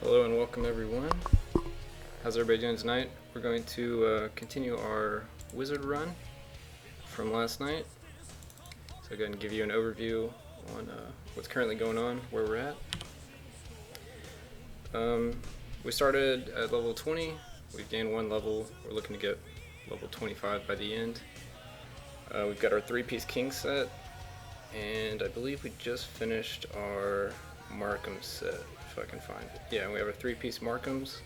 Hello and welcome everyone. How's everybody doing tonight? We're going to continue our wizard run from last night. So I'm going to give you an overview on what's currently going on, where we're at. We started at level 20, we've gained one level, we're looking to get level 25 by the end. We've got our 3-piece king set, and I believe we just finished our Markham set, if I can find it. Yeah, we have our 3-piece Markhams.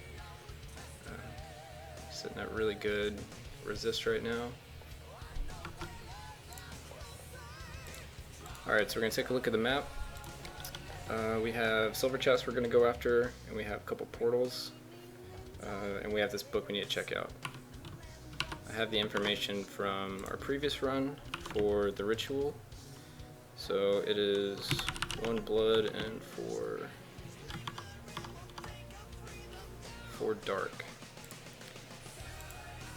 Sitting at really good resist right now. Alright, so we're going to take a look at the map. We have silver chests we're going to go after, and we have a couple portals, and we have this book we need to check out. I have the information from our previous run for the ritual. So it is 1 blood and 4 dark.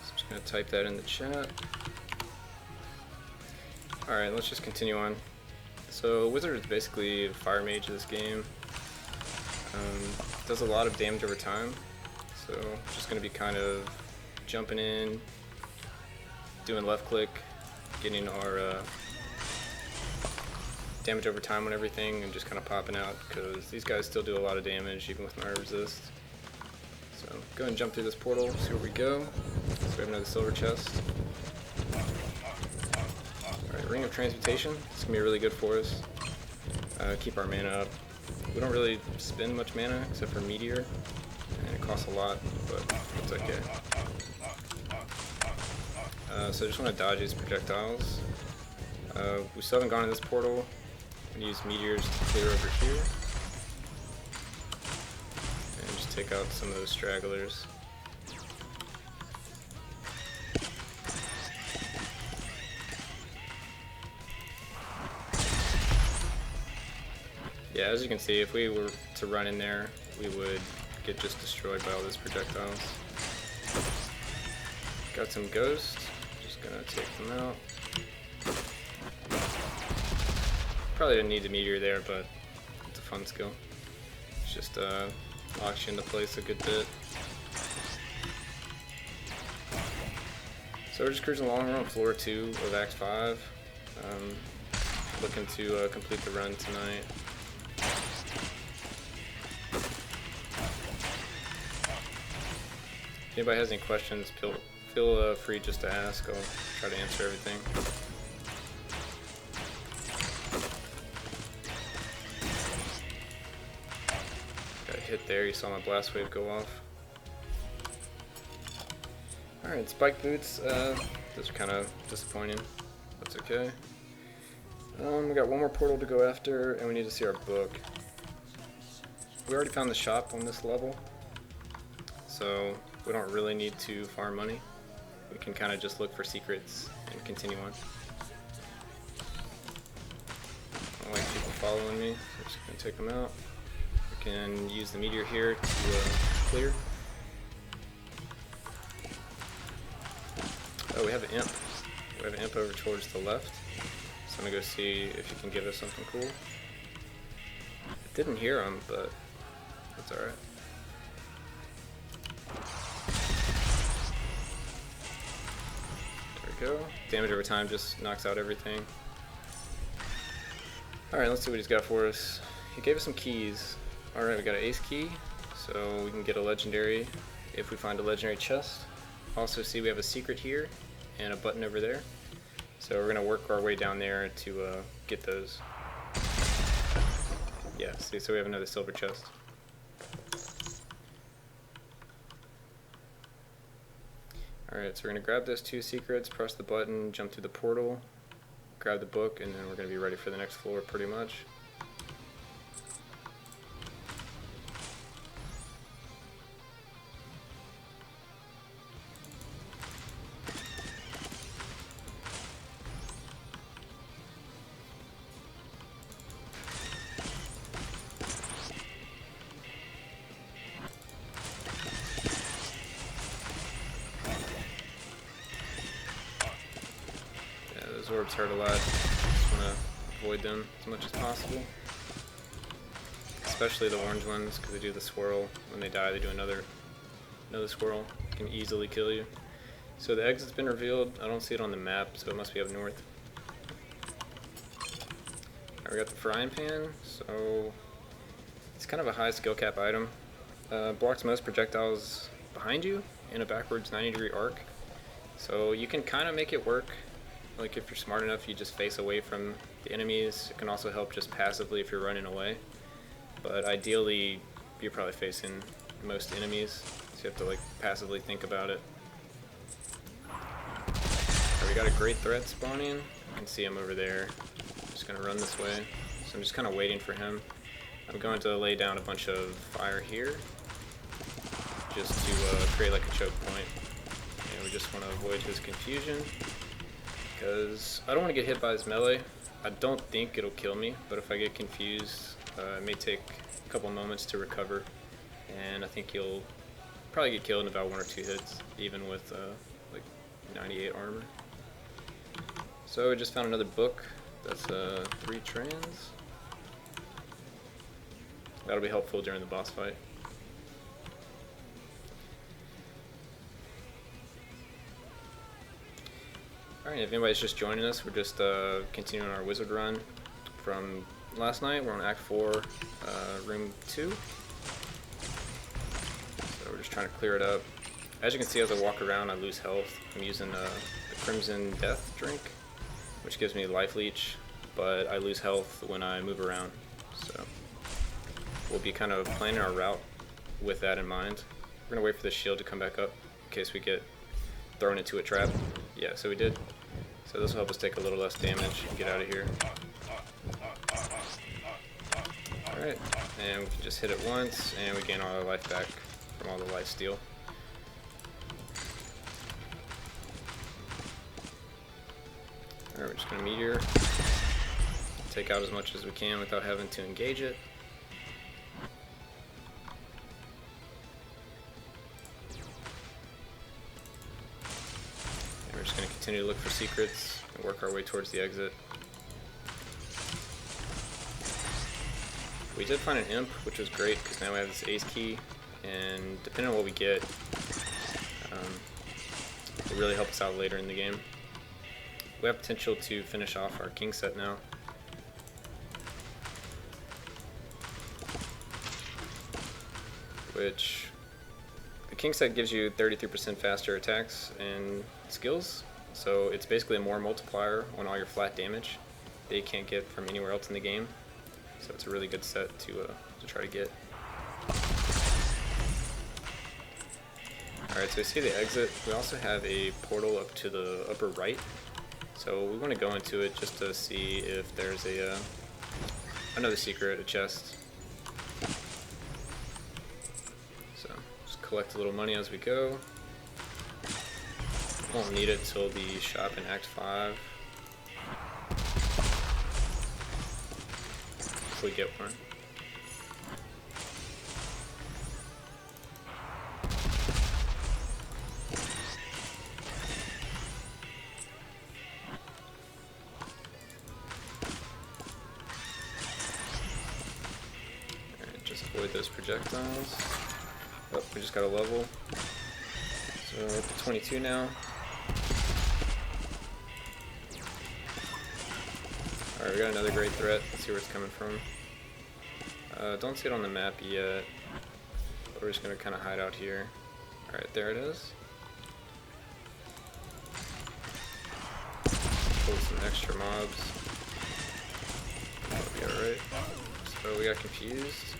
So I'm just going to type that in the chat. Alright, let's just continue on. So Wizard is basically a fire mage of this game. Does a lot of damage over time. So just going to be kind of jumping in, doing left click, getting our damage over time on everything, and just kind of popping out, because these guys still do a lot of damage even with my resist. So go ahead and jump through this portal, see where we go. So we have another silver chest. Alright, Ring of Transmutation. This is going to be really good for us. Keep our mana up. We don't really spend much mana except for Meteor, and it costs a lot, but it's okay. So I just want to dodge these projectiles. We still haven't gone in this portal. I'm going to use meteors to clear over here. And just take out some of those stragglers. Yeah, as you can see, if we were to run in there, we would get just destroyed by all those projectiles. Got some ghosts. Just going to take them out. Probably didn't need the meteor there, but it's a fun skill. It's just locks you into place a good bit. So we're just cruising along. We're on floor 2 of Act 5. Looking to complete the run tonight. If anybody has any questions, feel free just to ask. I'll try to answer everything. Hit there, you saw my blast wave go off. Alright, spike boots, those are kind of disappointing. That's okay. We got one more portal to go after, and we need to see our book. We already found the shop on this level, so we don't really need to farm money. We can kind of just look for secrets and continue on. I don't like people following me, so I'm just going to take them out. Can use the meteor here to clear. Oh, we have an imp. We have an imp over towards the left. So I'm gonna go see if he can give us something cool. I didn't hear him, but that's alright. There we go. Damage over time just knocks out everything. Alright, let's see what he's got for us. He gave us some keys. Alright, we got an ace key, so we can get a legendary if we find a legendary chest. Also see we have a secret here and a button over there. So we're going to work our way down there to get those. Yeah, see, so we have another silver chest. Alright, so we're going to grab those 2 secrets, press the button, jump through the portal, grab the book, and then we're going to be ready for the next floor pretty much. Those orbs hurt a lot. Just want to avoid them as much as possible. especially the orange ones, because they do the swirl. When they die, they do another swirl. Can easily kill you. So the exit's been revealed. I don't see it on the map, so it must be up north. Alright, we got the frying pan, so it's kind of a high skill cap item. Blocks most projectiles behind you in a backwards 90-degree arc. So you can kind of make it work. Like if you're smart enough, you just face away from the enemies. It can also help just passively if you're running away. But ideally, you're probably facing most enemies, so you have to like passively think about it. Right, we got a great threat spawning. I can see him over there. I'm just gonna run this way. So I'm just kind of waiting for him. I'm going to lay down a bunch of fire here, just to create like a choke point. And we just want to avoid his confusion, because I don't want to get hit by his melee. I don't think it'll kill me, but if I get confused, it may take a couple moments to recover, and I think you'll probably get killed in about 1 or 2 hits, even with like 98 armor. So I just found another book. That's 3 trans. That'll be helpful during the boss fight. Alright, if anybody's just joining us, we're just continuing our wizard run from last night. We're on Act 4, Room 2. So we're just trying to clear it up. As you can see, as I walk around, I lose health. I'm using the Crimson Death drink, which gives me life leech, but I lose health when I move around. So we'll be kind of planning our route with that in mind. We're gonna wait for the shield to come back up in case we get thrown into a trap. Yeah, so we did. So this will help us take a little less damage and get out of here. Alright, and we can just hit it once, and we gain all our life back from all the life steal. Alright, we're just going to meteor. Take out as much as we can without having to engage it. And we're just going to continue to look for secrets and work our way towards the exit. We did find an imp, which was great because now we have this ace key, and depending on what we get, it really helps us out later in the game. We have potential to finish off our king set now. Which, the king set gives you 33% faster attacks and skills, so it's basically a more multiplier on all your flat damage that you can't get from anywhere else in the game. So it's a really good set to try to get. Alright, so you see the exit. We also have a portal up to the upper right. So we want to go into it just to see if there's a another secret, a chest. So just collect a little money as we go. Won't need it till the shop in Act 5. If we get one. Avoid those projectiles. Oh, we just got a level. So we're up to 22 now. Alright, we got another great threat. Let's see where it's coming from. Don't see it on the map yet, but we're just going to kind of hide out here. Alright, there it is. Pull some extra mobs. That'll be alright. So we got confused.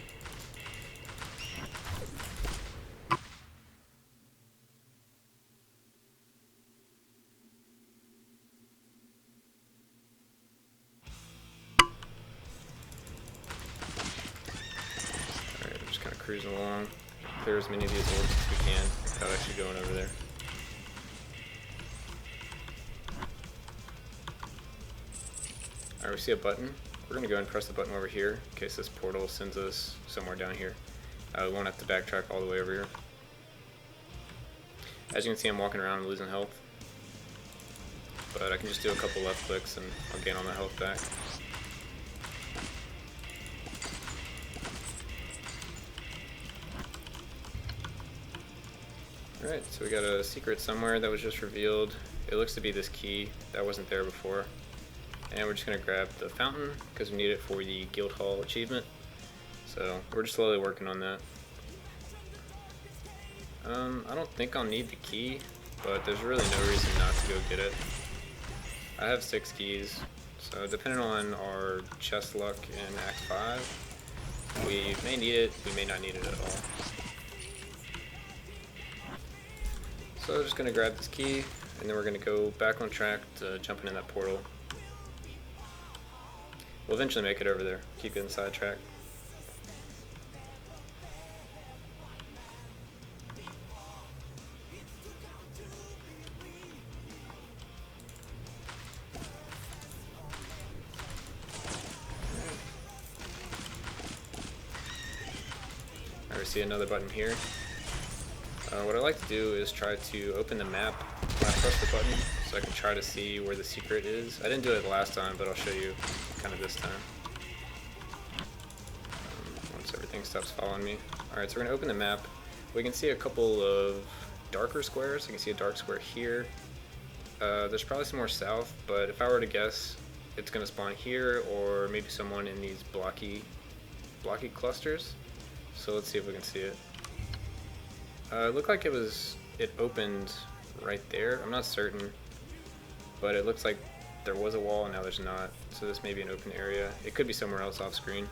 Cruising along, clear as many of these orbs as we can without actually going over there. Alright, we see a button. We're going to go and press the button over here in case this portal sends us somewhere down here. We won't have to backtrack all the way over here. As you can see, I'm walking around and losing health, but I can just do a couple left clicks and I'll gain all my health back. Alright, so we got a secret somewhere that was just revealed. It looks to be this key that wasn't there before. And we're just going to grab the fountain because we need it for the guild hall achievement. So we're just slowly working on that. I don't think I'll need the key, but there's really no reason not to go get it. I have 6 keys, so depending on our chest luck in Act 5, we may need it, we may not need it at all. So I'm just going to grab this key, and then we're going to go back on track to jumping in that portal. We'll eventually make it over there, keep getting sidetracked. I see another button here. What I like to do is try to open the map when I press the button so I can try to see where the secret is. I didn't do it the last time, but I'll show you kind of this time. Once everything stops following me. Alright, so we're going to open the map. We can see a couple of darker squares. You can see a dark square here. There's probably some more south, but if I were to guess, it's going to spawn here or maybe someone in these blocky clusters. So let's see if we can see it. It looked like it opened right there. I'm not certain, but it looks like there was a wall and now there's not. So this may be an open area. It could be somewhere else off screen.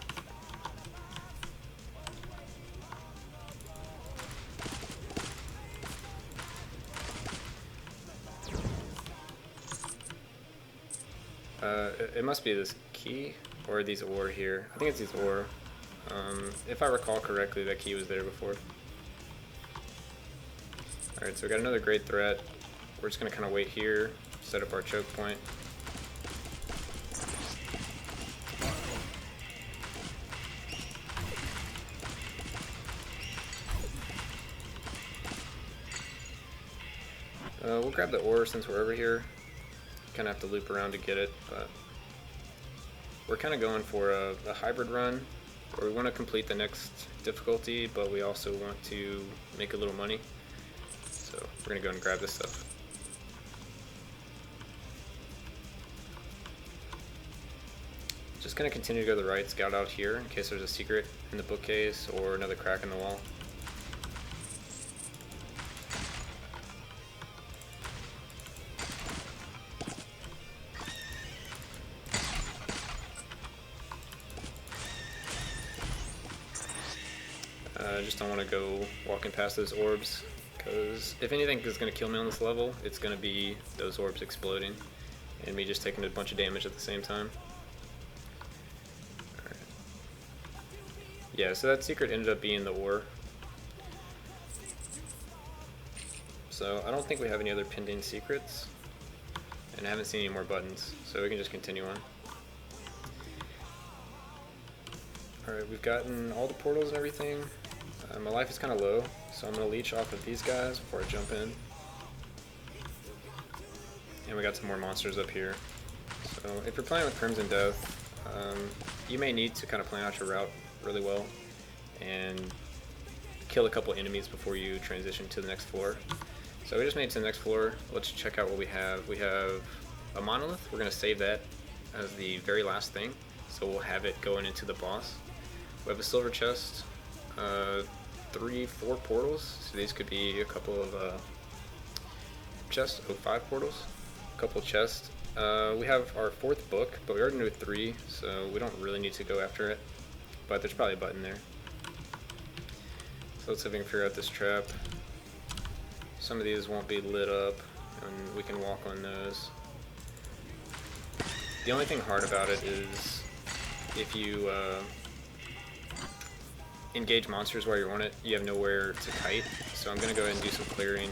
It must be this key or these ore here. I think it's these ore. If I recall correctly, that key was there before. Alright, so we got another great threat. We're just going to kind of wait here, set up our choke point. We'll grab the ore since we're over here. Kind of have to loop around to get it, but we're kind of going for a hybrid run where we want to complete the next difficulty, but we also want to make a little money. So we're going to go and grab this stuff. Just going to continue to go to the right, scout out here in case there's a secret in the bookcase or another crack in the wall. I just don't want to go walking past those orbs, because if anything is going to kill me on this level, it's going to be those orbs exploding and me just taking a bunch of damage at the same time. Alright. Yeah, so that secret ended up being the ore. So I don't think we have any other pending secrets, and I haven't seen any more buttons, so we can just continue on. Alright, we've gotten all the portals and everything. My life is kind of low, so I'm going to leech off of these guys before I jump in. And we got some more monsters up here. So if you're playing with Crimson Death, you may need to kind of plan out your route really well and kill a couple enemies before you transition to the next floor. So we just made it to the next floor. Let's check out what we have. We have a monolith. We're going to save that as the very last thing, so we'll have it going into the boss. We have a silver chest. 4 portals, so these could be a couple of chests, 5 portals, a couple of chests. We have our 4th book, but we already knew 3, so we don't really need to go after it, but there's probably a button there. So let's see if we can figure out this trap. Some of these won't be lit up, and we can walk on those. The only thing hard about it is if you engage monsters while you're on it, you have nowhere to kite, so I'm gonna go ahead and do some clearing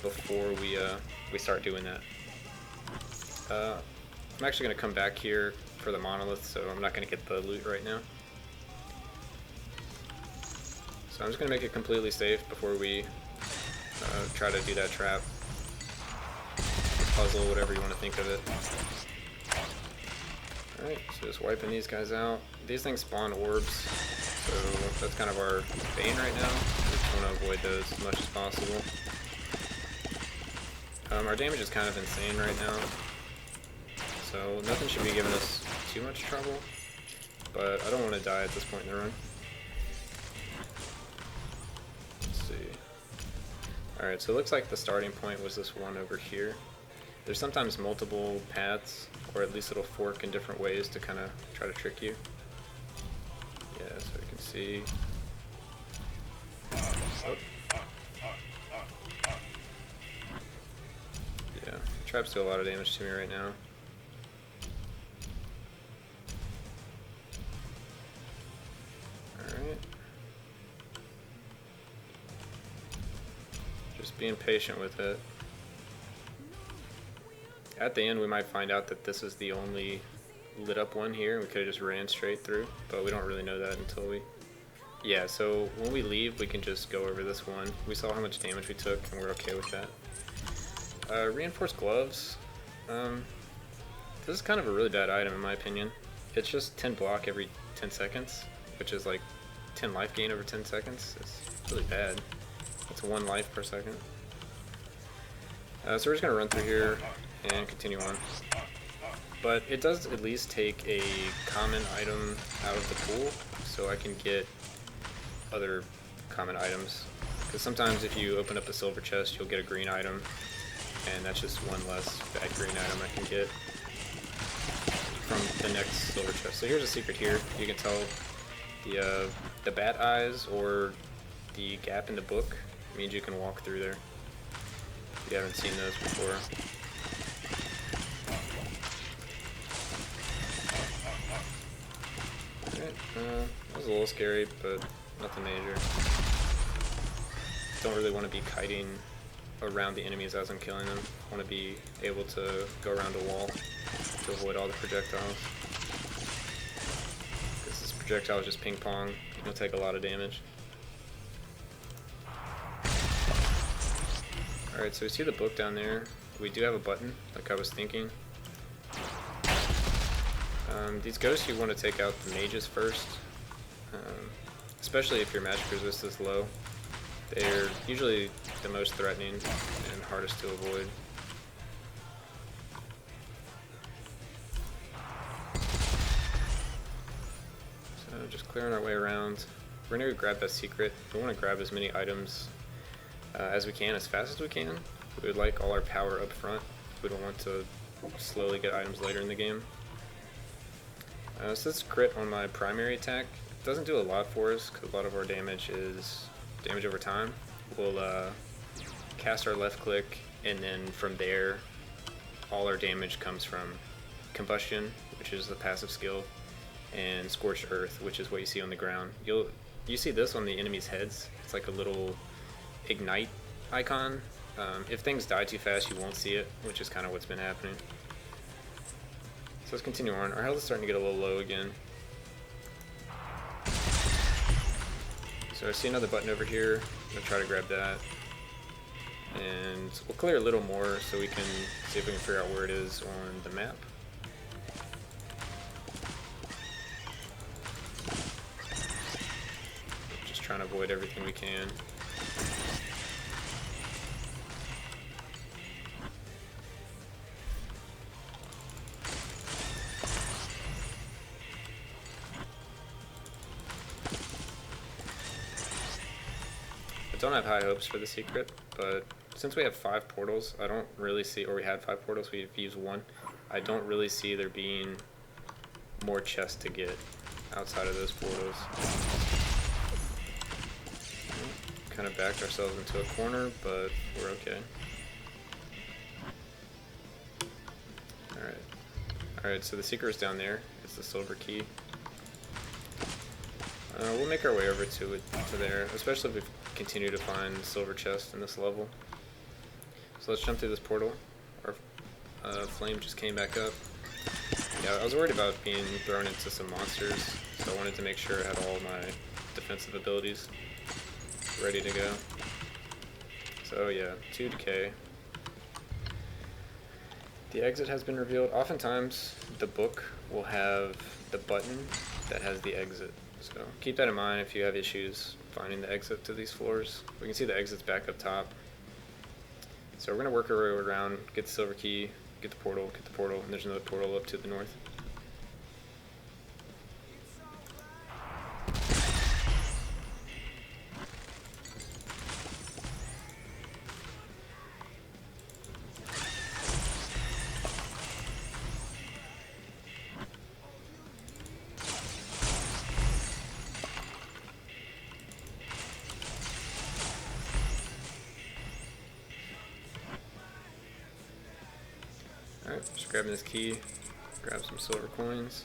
before we start doing that. I'm actually gonna come back here for the monolith, so I'm not gonna get the loot right now. So I'm just gonna make it completely safe before we try to do that trap, puzzle, whatever you want to think of it. Alright, so just wiping these guys out. These things spawn orbs, so that's kind of our bane right now. just want to avoid those as much as possible. Our damage is kind of insane right now, so nothing should be giving us too much trouble, but I don't want to die at this point in the run. Let's see. Alright, so it looks like the starting point was this one over here. There's sometimes multiple paths, or at least it'll fork in different ways to kind of try to trick you. Yeah, so you can see. Oh. Yeah, traps do a lot of damage to me right now. Alright. Just being patient with it. At the end we might find out that this is the only lit up one here. We could have just ran straight through, but we don't really know that until we... Yeah, so when we leave we can just go over this one. We saw how much damage we took and we're okay with that. Reinforced gloves. This is kind of a really bad item in my opinion. It's just 10 block every 10 seconds, which is like 10 life gain over 10 seconds. It's really bad. That's 1 life per second. So we're just going to run through here and continue on. But it does at least take a common item out of the pool, so I can get other common items. Because sometimes if you open up the silver chest, you'll get a green item, and that's just one less bad green item I can get from the next silver chest. So here's a secret here. You can tell the bat eyes or the gap in the book means you can walk through there. If you haven't seen those before. Alright, that was a little scary, but nothing major. Don't really want to be kiting around the enemies as I'm killing them. I want to be able to go around a wall to avoid all the projectiles. Because this projectile is just ping pong, it'll take a lot of damage. Alright, so we see the book down there. We do have a button, like I was thinking. These ghosts you want to take out the mages first, especially if your magic resist is low. They're usually the most threatening and hardest to avoid. So just clearing our way around. We're going to grab that secret. We want to grab as many items as we can, as fast as we can. We would like all our power up front. We don't want to slowly get items later in the game. So this crit on my primary attack doesn't do a lot for us because a lot of our damage is damage over time. We'll cast our left click, and then from there all our damage comes from combustion, which is the passive skill, and scorched earth, which is what you see on the ground. You see this on the enemies' heads. It's like a little ignite icon. If things die too fast you won't see it, which is kind of what's been happening. So let's continue on. Our health is starting to get a little low again. So I see another button over here. I'm going to try to grab that. And we'll clear a little more so we can see if we can figure out where it is on the map. Just trying to avoid everything we can. I don't have high hopes for the secret, but since we have 5 portals, I don't really see, or we had 5 portals, we've used 1. I don't really see there being more chests to get outside of those portals. Kind of backed ourselves into a corner, but we're okay. Alright, so the secret is down there. It's the silver key. We'll make our way over to there, especially if we continue to find silver chests in this level. So let's jump through this portal. Our flame just came back up. Yeah, I was worried about being thrown into some monsters, so I wanted to make sure I had all my defensive abilities ready to go. So yeah, 2 decay. The exit has been revealed. Oftentimes, the book will have the button that has the exit. So keep that in mind if you have issues finding the exit to these floors. We can see the exits back up top. So we're going to work our way around, get the silver key, get the portal, and there's another portal up to the north. Alright, just grabbing this key, grab some silver coins,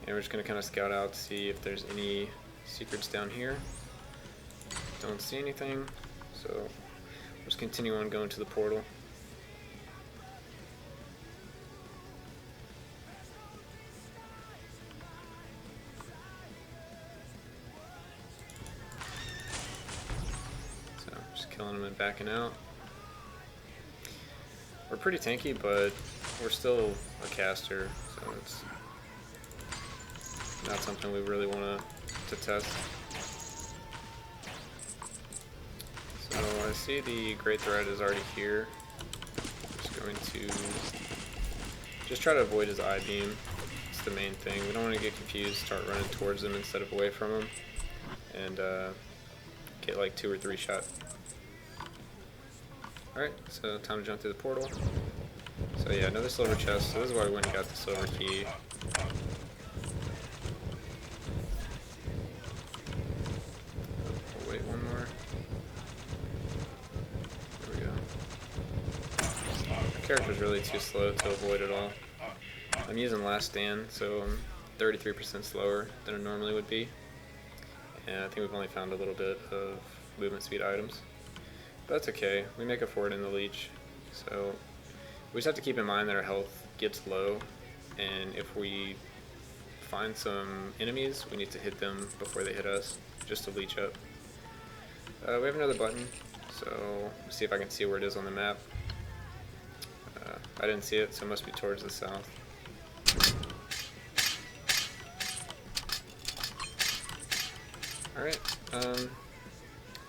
and we're just going to kind of scout out to see if there's any secrets down here. Don't see anything, so we'll just continue on going to the portal. So just killing them and backing out. We're pretty tanky, but we're still a caster, so it's not something we really want to test. So I see the Great Threat is already here. Just going to just try to avoid his eye beam. It's the main thing. We don't want to get confused, start running towards him instead of away from him, and get like 2 or 3 shots. Alright, so time to jump through the portal. So yeah, another silver chest. So this is why we went and got the silver key. Oh, wait, one more. There we go. My character's really too slow to avoid it all. I'm using Last Stand, so I'm 33% slower than it normally would be. And I think we've only found a little bit of movement speed items. But that's okay, we make up for it in the leech. So we just have to keep in mind that our health gets low, and if we find some enemies, we need to hit them before they hit us, just to leech up. We have another button, so let's see if I can see where it is on the map. I didn't see it, so it must be towards the south. Alright,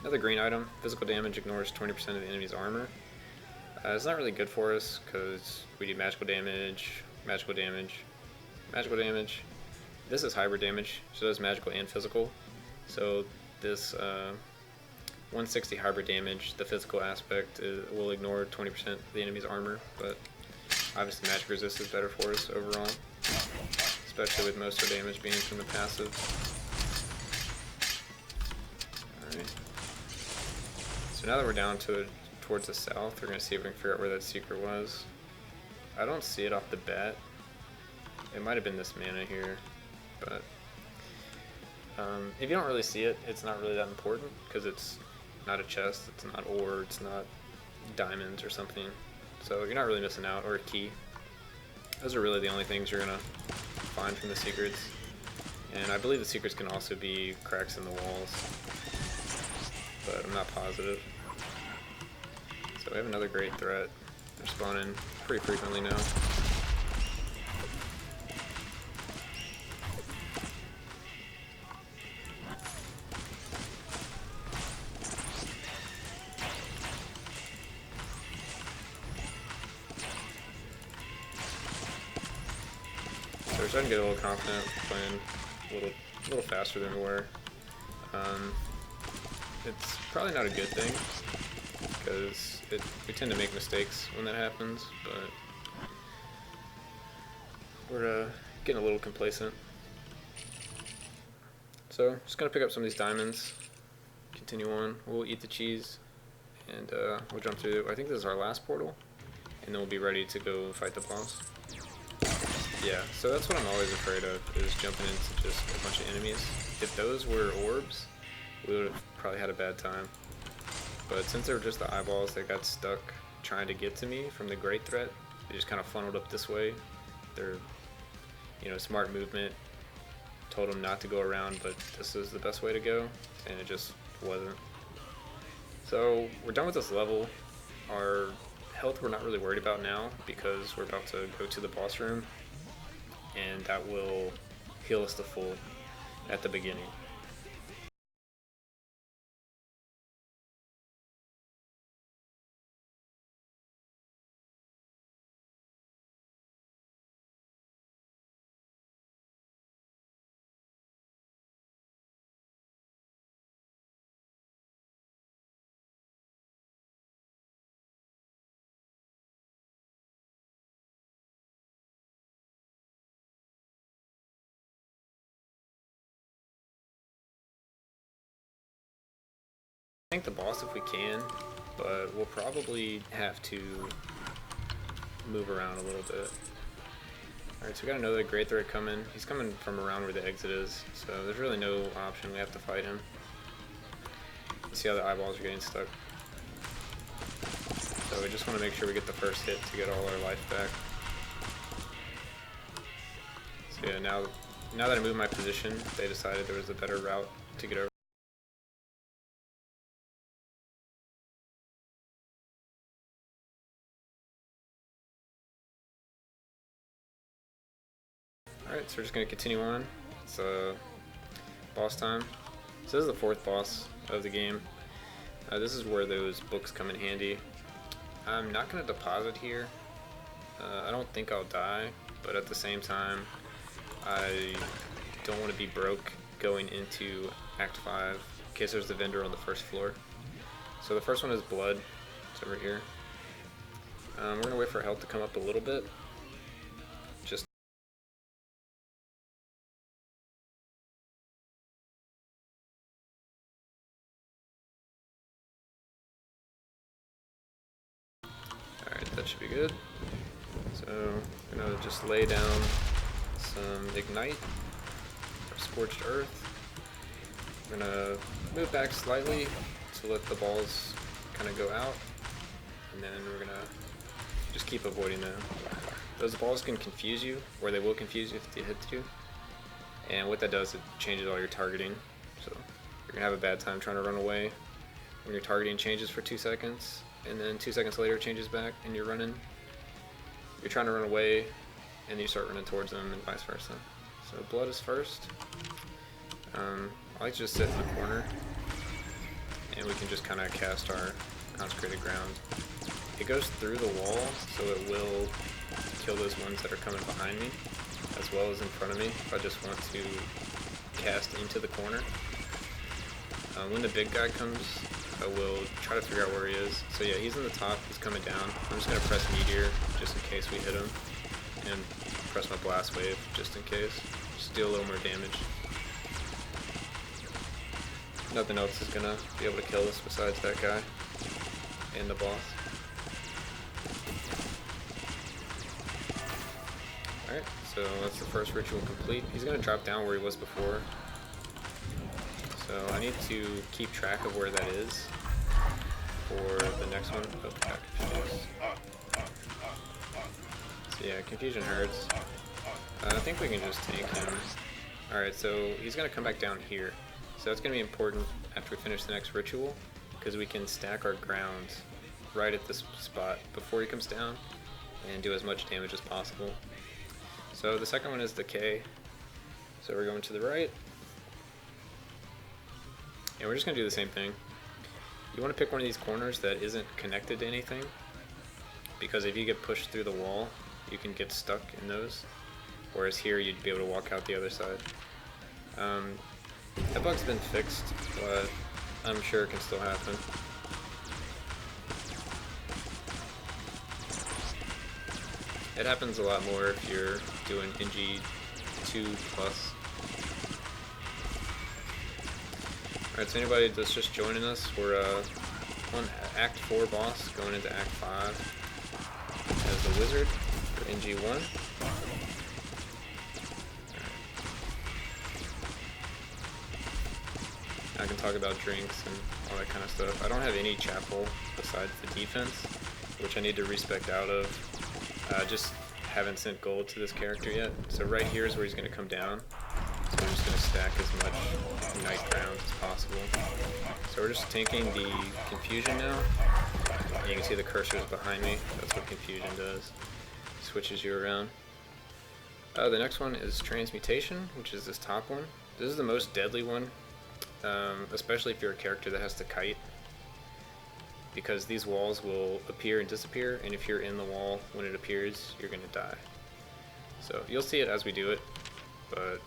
another green item. Physical damage ignores 20% of the enemy's armor. It's not really good for us because we do magical damage, magical damage, magical damage. This is hybrid damage, so it does magical and physical. So this 160 hybrid damage, the physical aspect, will ignore 20% of the enemy's armor, but obviously magic resist is better for us overall, especially with most of our damage being from the passive. Alright. So now that we're down towards the south, we're going to see if we can figure out where that secret was. I don't see it off the bat. It might have been this mana here, but if you don't really see it, it's not really that important because it's not a chest, it's not ore, it's not diamonds or something. So you're not really missing out, or a key. Those are really the only things you're going to find from the secrets. And I believe the secrets can also be cracks in the walls, but I'm not positive. So we have another Great Threat. They're spawning pretty frequently now. So we're starting to get a little confident, playing a little faster than we were. It's probably not a good thing, because we tend to make mistakes when that happens, but we're getting a little complacent. So just gonna pick up some of these diamonds, continue on. We'll eat the cheese, and we'll jump through. I think this is our last portal, and then we'll be ready to go fight the boss. Yeah, so that's what I'm always afraid of, is jumping into just a bunch of enemies. If those were orbs, we would have probably had a bad time. But since they were just the eyeballs that got stuck trying to get to me from the Great Threat, they just kind of funneled up this way. They're, smart movement. Told them not to go around, but this is the best way to go, and it just wasn't. So we're done with this level. Our health we're not really worried about now, because we're about to go to the boss room, and that will heal us to full. at the beginning. I think the boss if we can, but we'll probably have to move around a little bit. Alright, so we got another Great Threat coming. He's coming from around where the exit is, so there's really no option. We have to fight him. See how the eyeballs are getting stuck. So we just want to make sure we get the first hit to get all our life back. So yeah, now that I moved my position, they decided there was a better route to get over. Alright, so we're just going to continue on. It's boss time. So this is the fourth boss of the game. This is where those books come in handy. I'm not going to deposit here. I don't think I'll die, but at the same time, I don't want to be broke going into Act 5 in case there's the vendor on the first floor. So the first one is blood. It's over here. We're going to wait for health to come up a little bit. That should be good. So I'm gonna just lay down some ignite or scorched earth. We're gonna move back slightly to let the balls kind of go out, and then we're gonna just keep avoiding them. Those balls can confuse you, or they will confuse you if they hit you. And what that does, it changes all your targeting. So you're gonna have a bad time trying to run away when your targeting changes for 2 seconds. And then 2 seconds later it changes back and you're trying to run away and then you start running towards them and vice versa. So blood is first. I like to just sit in the corner and we can just kind of cast our consecrated ground. It goes through the wall, so it will kill those ones that are coming behind me as well as in front of me if I just want to cast into the corner. When the big guy comes, I will try to figure out where he is. So yeah, he's in the top, he's coming down. I'm just going to press Meteor just in case we hit him, and press my Blast Wave just in case. Just deal a little more damage. Nothing else is going to be able to kill us besides that guy and the boss. Alright, so that's the first ritual complete. He's going to drop down where he was before. So I need to keep track of where that is for the next one. Oh, got confused. So yeah, confusion hurts. I think we can just tank him. Alright, so he's going to come back down here. So that's going to be important after we finish the next ritual, because we can stack our ground right at this spot before he comes down and do as much damage as possible. So the second one is the K. So we're going to the right. And we're just going to do the same thing. You want to pick one of these corners that isn't connected to anything, because if you get pushed through the wall, you can get stuck in those, whereas here you'd be able to walk out the other side. That bug's been fixed, but I'm sure it can still happen. It happens a lot more if you're doing NG+1. Alright, so anybody that's just joining us, we're on Act 4 boss, going into Act 5 as the wizard for NG+1. I can talk about drinks and all that kind of stuff. I don't have any chapel besides the defense, which I need to respec out of. Just haven't sent gold to this character yet. So right here is where he's going to come down. So we're just going to stack as much Ignite grounds as possible. So we're just tanking the confusion now. And you can see the cursor is behind me. That's what confusion does. Switches you around. The next one is transmutation, which is this top one. This is the most deadly one, especially if you're a character that has to kite, because these walls will appear and disappear, and if you're in the wall when it appears, you're going to die. So you'll see it as we do it, but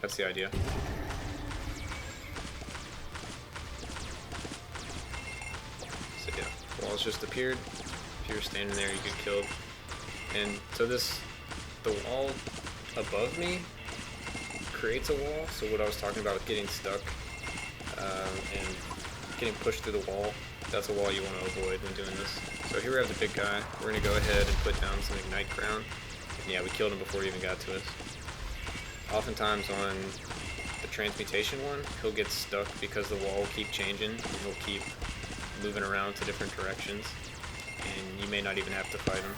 that's the idea. So yeah, walls just appeared. If you're standing there, you get killed. And so the wall above me creates a wall. So what I was talking about with getting stuck and getting pushed through the wall, that's a wall you want to avoid when doing this. So here we have the big guy. We're going to go ahead and put down some ignite ground. And yeah, we killed him before he even got to us. Oftentimes on the transmutation one, he'll get stuck because the wall will keep changing and he'll keep moving around to different directions, and you may not even have to fight him.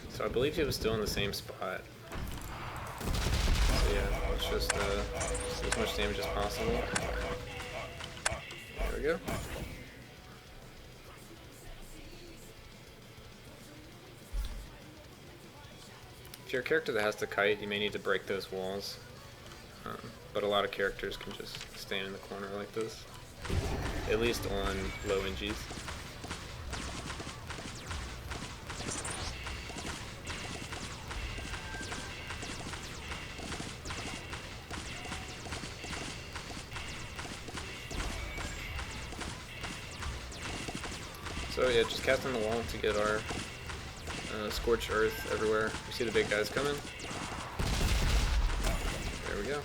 So I believe he was still in the same spot. So yeah, let's just do as much damage as possible. There we go. If you're a character that has to kite, you may need to break those walls. But a lot of characters can just stand in the corner like this. At least on low NGs. So yeah, just casting the wall to get our scorched earth everywhere. You see the big guys coming. There we go.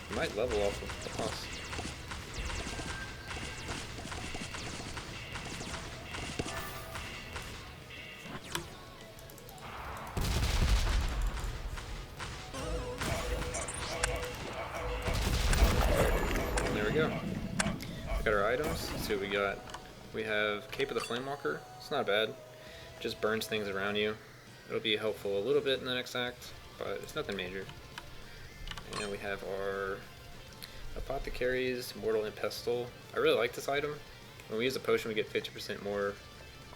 You might level off of the boss. There we go. We got our items. Let's see what we got. We have Cape of the Flamewalker. It's not bad. Just burns things around you. It'll be helpful a little bit in the next act, but it's nothing major. And we have our Apothecary's Mortal and Pestle. I really like this item. When we use a potion, we get 50% more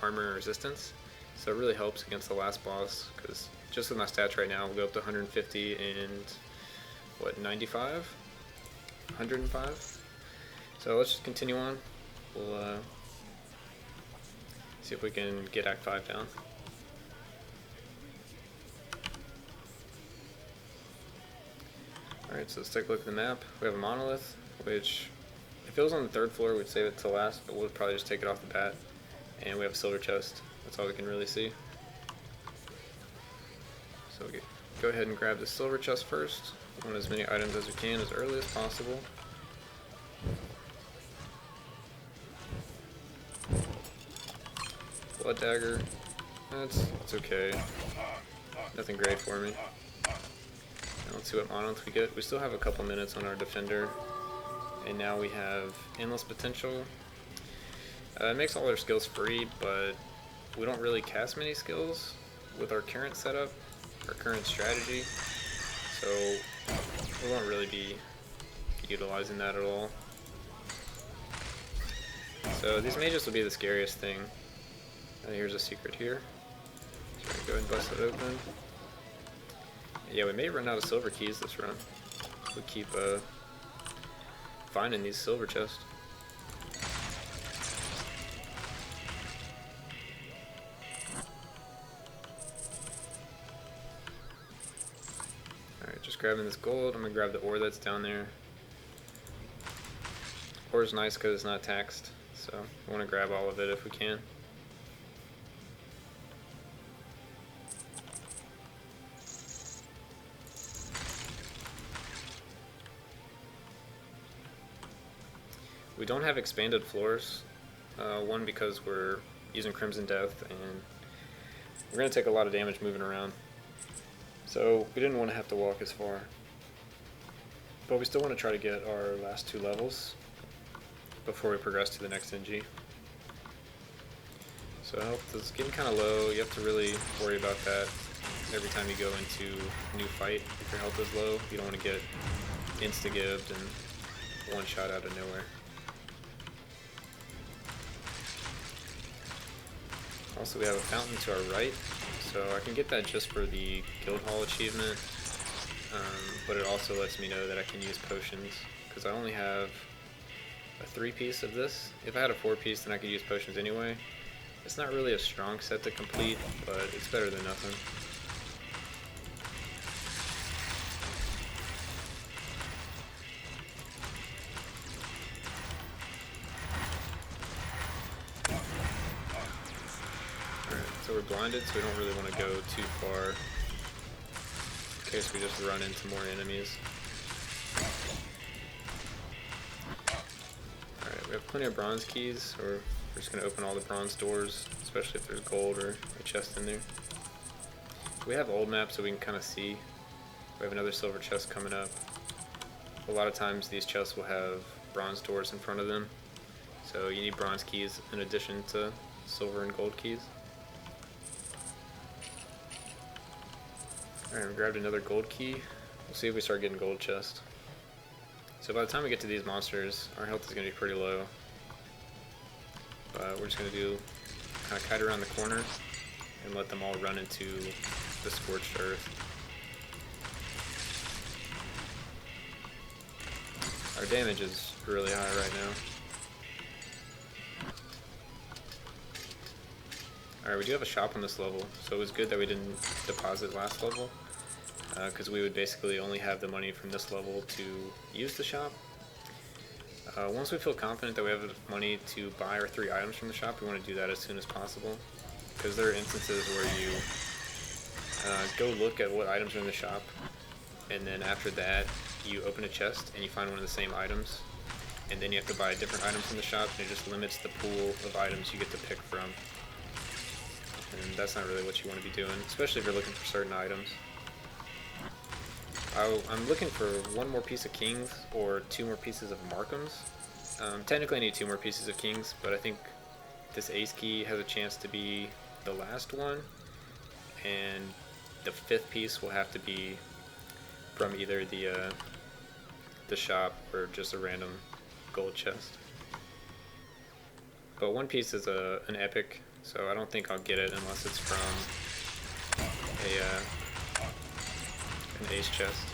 armor and resistance, so it really helps against the last boss, because just with my stats right now, we'll go up to 150 and, what, 95? 105? So let's just continue on. We'll see if we can get Act 5 down. Alright, so let's take a look at the map. We have a monolith, which, if it was on the 3rd floor, we'd save it to last, but we'll probably just take it off the bat. And we have a silver chest. That's all we can really see. So we go ahead and grab the silver chest first. We want as many items as we can as early as possible. Blood dagger. It's okay. Nothing great for me. Let's see what monolith we get. We still have a couple minutes on our defender, and now we have endless potential. It makes all our skills free, but we don't really cast many skills with our current setup, our current strategy, so we won't really be utilizing that at all. So these mages will be the scariest thing. And here's a secret here. So we're gonna go ahead and bust it open. Yeah, we may run out of silver keys this run. We keep finding these silver chests. Alright, just grabbing this gold. I'm gonna grab the ore that's down there. Ore is nice because it's not taxed, so we want to grab all of it if we can. We don't have expanded floors, one because we're using Crimson Death and we're going to take a lot of damage moving around, so we didn't want to have to walk as far, but we still want to try to get our last 2 levels before we progress to the next NG. So health is getting kind of low. You have to really worry about that every time you go into a new fight. If your health is low, you don't want to get insta-gibbed and one shot out of nowhere. Also, we have a fountain to our right, so I can get that just for the guild hall achievement, but it also lets me know that I can use potions, because I only have a 3-piece of this. If I had a 4-piece, then I could use potions anyway. It's not really a strong set to complete, but it's better than nothing. So we're blinded, so we don't really want to go too far in case we just run into more enemies. Alright, we have plenty of bronze keys, or we're just going to open all the bronze doors, especially if there's gold or a chest in there. We have old maps so we can kind of see. We have another silver chest coming up. A lot of times these chests will have bronze doors in front of them, so you need bronze keys in addition to silver and gold keys. Alright, we grabbed another gold key. We'll see if we start getting gold chest. So by the time we get to these monsters, our health is going to be pretty low. But we're just going to do kind of kite around the corner and let them all run into the scorched earth. Our damage is really high right now. Alright, we do have a shop on this level, so it was good that we didn't deposit last level, because we would basically only have the money from this level to use the shop. Once we feel confident that we have enough money to buy our 3 items from the shop, we want to do that as soon as possible, because there are instances where you go look at what items are in the shop, and then after that you open a chest and you find one of the same items, and then you have to buy different items from the shop, and it just limits the pool of items you get to pick from. And that's not really what you want to be doing, especially if you're looking for certain items. I'm looking for 1 more piece of Kings or 2 more pieces of Markhams. Technically I need 2 more pieces of Kings, but I think this Ace Key has a chance to be the last one, and the 5th piece will have to be from either the shop or just a random gold chest. But 1 piece is an epic, so I don't think I'll get it unless it's from an ace chest.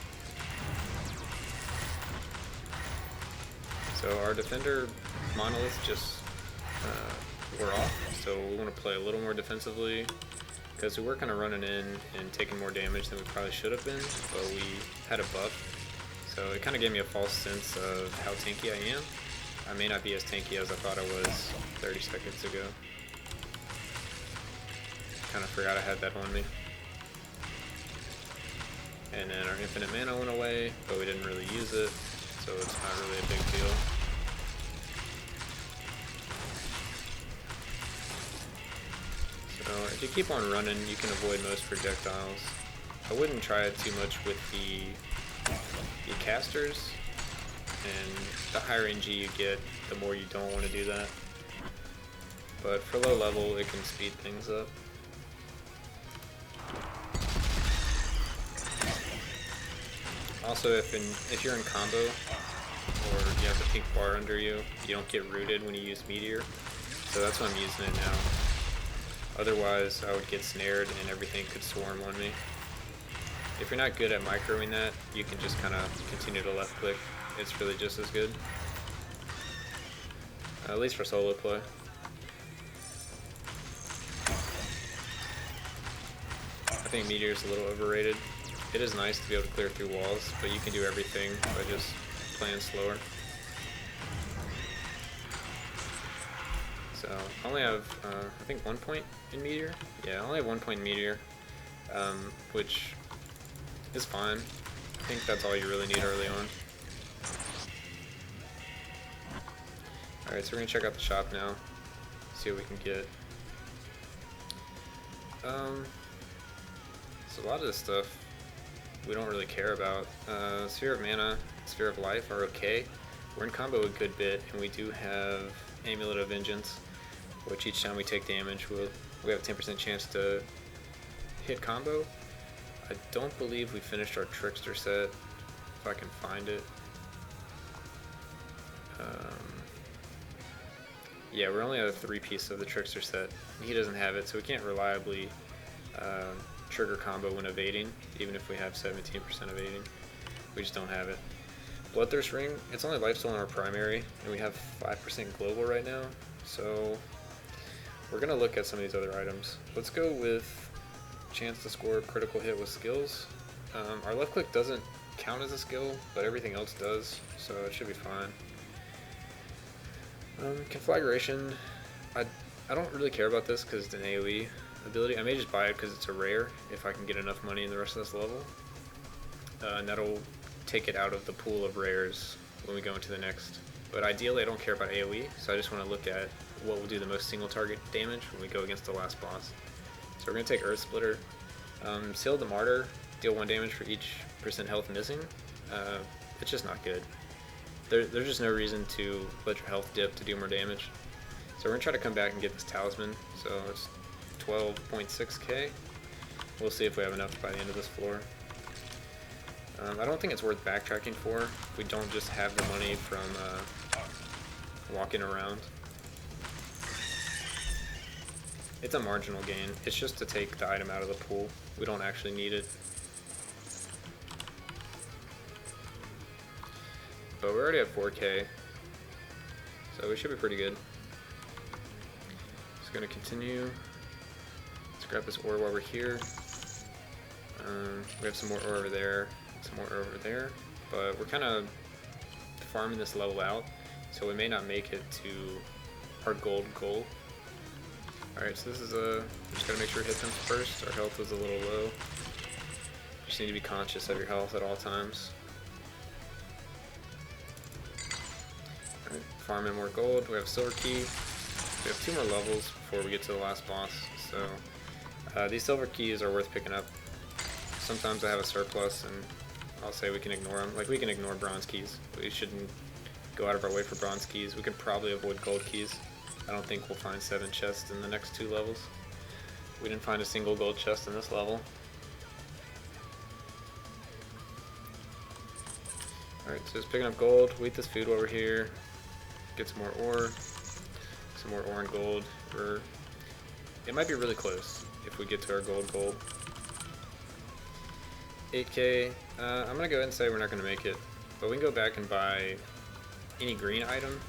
So our defender monolith just wore off, so we want to play a little more defensively, because we were kind of running in and taking more damage than we probably should have been, but we had a buff, so it kind of gave me a false sense of how tanky I am. I may not be as tanky as I thought I was 30 seconds ago. Kind of forgot I had that on me. And then our infinite mana went away, but we didn't really use it, so it's not really a big deal. So if you keep on running, you can avoid most projectiles. I wouldn't try it too much with the casters, and the higher NG you get, the more you don't want to do that. But for low level, it can speed things up. Also, if you're in combo, or you have the pink bar under you, you don't get rooted when you use Meteor, so that's why I'm using it now. Otherwise, I would get snared and everything could swarm on me. If you're not good at microing that, you can just kind of continue to left click. It's really just as good. At least for solo play. I think Meteor's a little overrated. It is nice to be able to clear through walls, but you can do everything by just playing slower. So I only have, I think 1 point in Meteor. Yeah, I only have 1 point in Meteor, which is fine. I think that's all you really need early on. Alright, so we're going to check out the shop now, see what we can get. So a lot of this stuff we don't really care about. Sphere of Mana, Sphere of Life are okay. We're in combo a good bit, and we do have Amulet of Vengeance, which each time we take damage, we have a 10% chance to hit combo. I don't believe we finished our Trickster set, if I can find it. Yeah, we're only at a 3-piece of the Trickster set. He doesn't have it, so we can't reliably trigger combo when evading, even if we have 17% evading. We just don't have it. Bloodthirst Ring, it's only lifesteal in our primary, and we have 5% global right now, so we're going to look at some of these other items. Let's go with chance to score a critical hit with skills. Our left click doesn't count as a skill, but everything else does, so it should be fine. Conflagration, I don't really care about this because it's an AoE ability. I may just buy it because it's a rare if I can get enough money in the rest of this level. And that'll take it out of the pool of rares when we go into the next. But ideally I don't care about AoE, so I just want to look at what will do the most single target damage when we go against the last boss. So we're going to take Earth Splitter. Seal the Martyr, deal 1 damage for each % health missing. It's just not good. There's just no reason to let your health dip to do more damage. So we're going to try to come back and get this Talisman. So it's 12.6k. We'll see if we have enough by the end of this floor. I don't think it's worth backtracking for if we don't just have the money from walking around. It's a marginal gain. It's just to take the item out of the pool. We don't actually need it. But we're already at 4k, so we should be pretty good. Just gonna continue. Let's grab this ore while we're here. We have some more ore over there, some more ore over there, but we're kind of farming this level out, so we may not make it to our goal. Alright, so this is just gotta make sure we hit them first. Our health was a little low. Just need to be conscious of your health at all times. Alright, farming more gold. We have silver key. We have 2 more levels before we get to the last boss, so these silver keys are worth picking up. Sometimes I have a surplus and I'll say we can ignore them. Like, we can ignore bronze keys. We shouldn't go out of our way for bronze keys. We can probably avoid gold keys. I don't think we'll find 7 chests in the next 2 levels. We didn't find a single gold chest in this level. Alright, so just picking up gold. We eat this food while we're here. Get some more ore. Some more ore and gold. It might be really close if we get to our gold. 8k. I'm going to go ahead and say we're not going to make it. But we can go back and buy any green item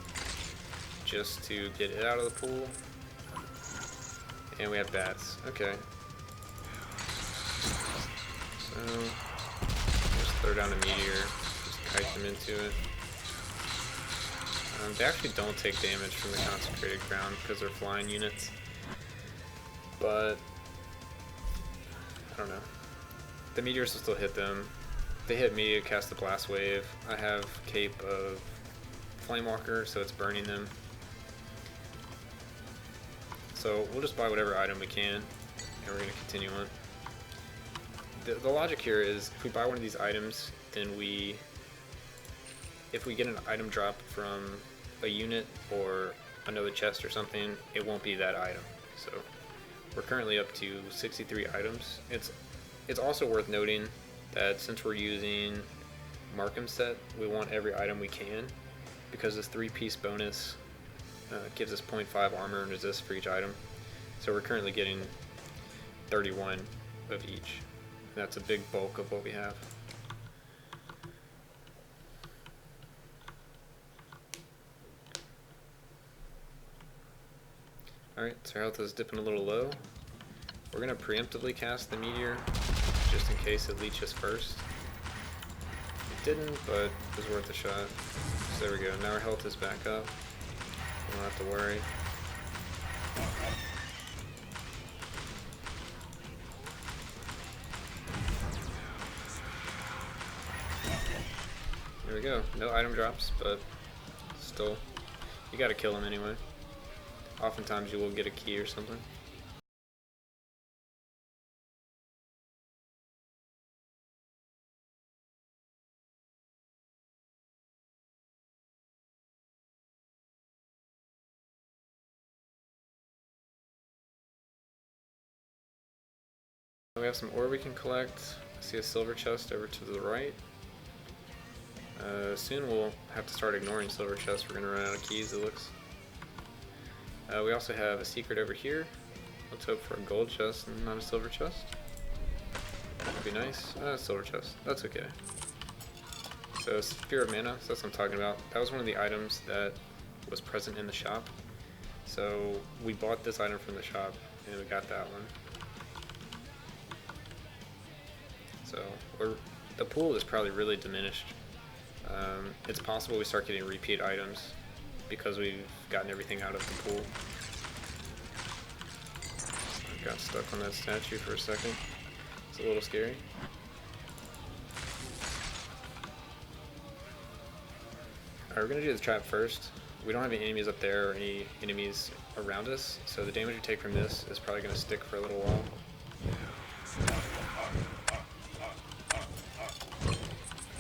just to get it out of the pool. And we have bats. Okay. So, just throw down a meteor. Just kite them into it. They actually don't take damage from the consecrated ground because they're flying units. But I don't know. The meteors will still hit them. They hit me, it casts the blast wave. I have cape of Flamewalker, so it's burning them. So we'll just buy whatever item we can, and we're going to continue on. The logic here is, if we buy one of these items, then if we get an item drop from a unit or another chest or something, it won't be that item. So we're currently up to 63 items. It's also worth noting that since we're using Markham set, we want every item we can, because this 3-piece bonus gives us 0.5 armor and resist for each item. So we're currently getting 31 of each. And that's a big bulk of what we have. Alright, so our health is dipping a little low. We're going to preemptively cast the meteor, just in case it leeches first. It didn't, but it was worth a shot. So there we go, now our health is back up. We don't have to worry. There we go, no item drops, but still, you gotta kill him anyway. Oftentimes you will get a key or something. We have some ore we can collect. I see a silver chest over to the right. Soon we'll have to start ignoring silver chests. We're going to run out of keys, it looks. We also have a secret over here. Let's hope for a gold chest and not a silver chest. That would be nice. Silver chest. That's okay. So Sphere of Mana, so that's what I'm talking about. That was one of the items that was present in the shop. So we bought this item from the shop and we got that one. So the pool is probably really diminished. It's possible we start getting repeat items because we've gotten everything out of the pool. I got stuck on that statue for a second. It's a little scary. Alright, we're gonna do the trap first. We don't have any enemies up there or any enemies around us, so the damage we take from this is probably gonna stick for a little while.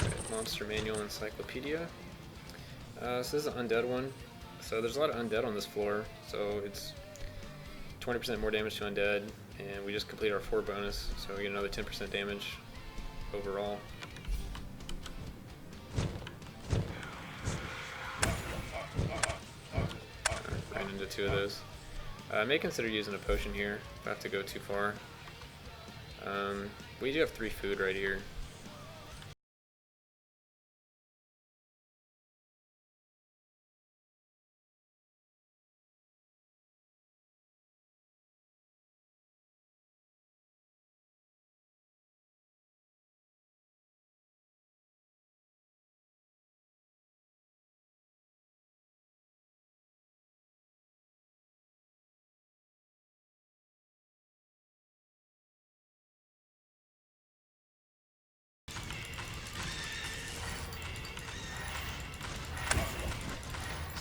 Okay, Monster Manual Encyclopedia. So this is an undead one. So there's a lot of undead on this floor, so it's 20% more damage to undead, and we just complete our 4 bonus, so we get another 10% damage overall. Ran into 2 of those. I may consider using a potion here if I have to go too far. We do have 3 food right here.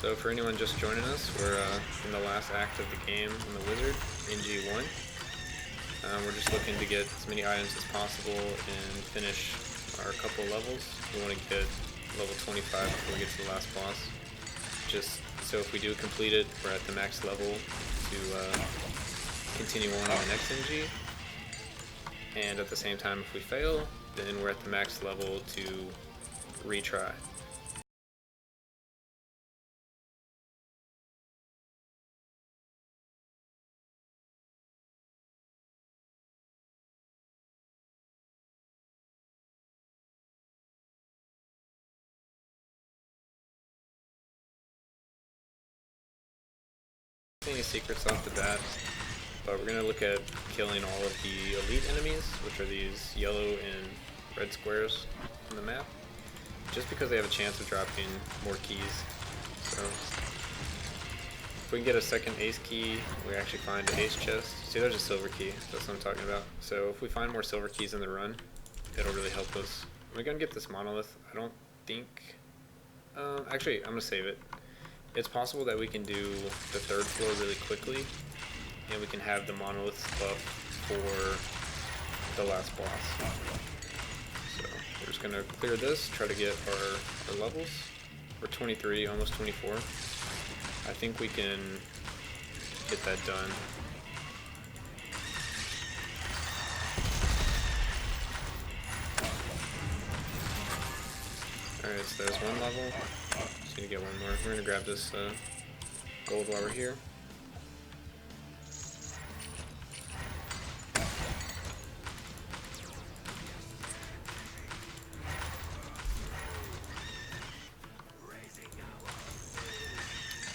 So for anyone just joining us, we're in the last act of the game in the Wizard, NG+1. We're just looking to get as many items as possible and finish our couple levels. We want to get level 25 before we get to the last boss. Just so if we do complete it, we're at the max level to continue on the next NG. And at the same time, if we fail, then we're at the max level to retry. Any secrets off the bat, but we're going to look at killing all of the elite enemies, which are these yellow and red squares on the map, just because they have a chance of dropping more keys. So if we can get a second ace key, we actually find an ace chest. See, there's a silver key, that's what I'm talking about. So if we find more silver keys in the run, it'll really help us. We're going to get this monolith. I don't think, actually I'm going to save it. It's possible that we can do the 3rd floor really quickly, and we can have the monolith buff for the last boss. So we're just going to clear this, try to get our levels. We're 23, almost 24. I think we can get that done. Alright, so there's 1 level. Just need to get 1 more. We're gonna grab this gold while we're here.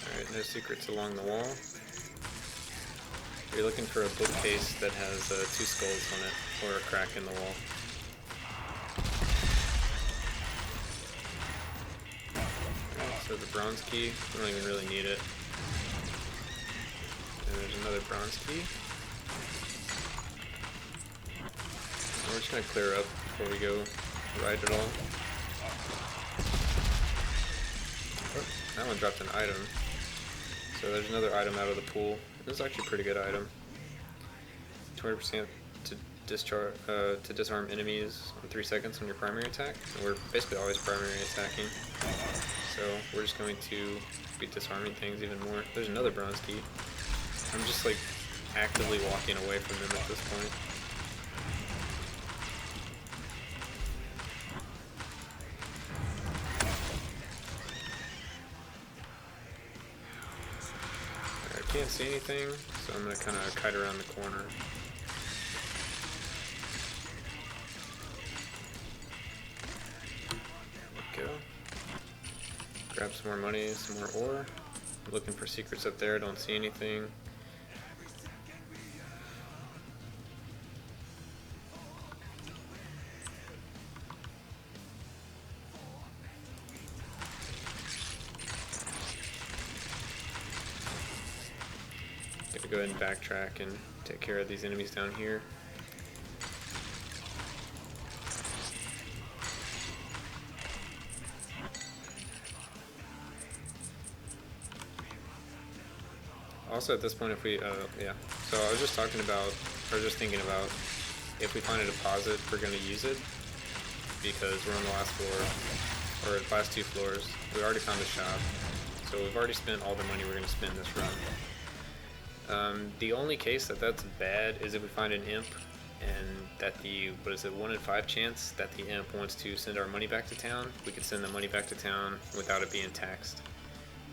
Alright, no secrets along the wall. You're looking for a bookcase that has 2 skulls on it, or a crack in the wall. So the bronze key, we don't even really need it. And there's another bronze key. And we're just going to clear up before we go right at all. Oh, that one dropped an item. So there's another item out of the pool. This is actually a pretty good item. 20% to disarm enemies in 3 seconds on your primary attack. And we're basically always primary attacking. So we're just going to be disarming things even more. There's another bronze key. I'm just like actively walking away from them at this point. I can't see anything, so I'm gonna kind of kite around the corner. There we go. Grab some more money, some more ore. Looking for secrets up there, don't see anything. Gotta go ahead and backtrack and take care of these enemies down here. Also at this point, if we, yeah, so I was just talking about, or just thinking about, if we find a deposit, we're going to use it, because we're on the last floor, or last 2 floors. We already found a shop, so we've already spent all the money we're going to spend this run. The only case that that's bad is if we find an imp, and that the, 1 in 5 chance that the imp wants to send our money back to town. We could send the money back to town without it being taxed.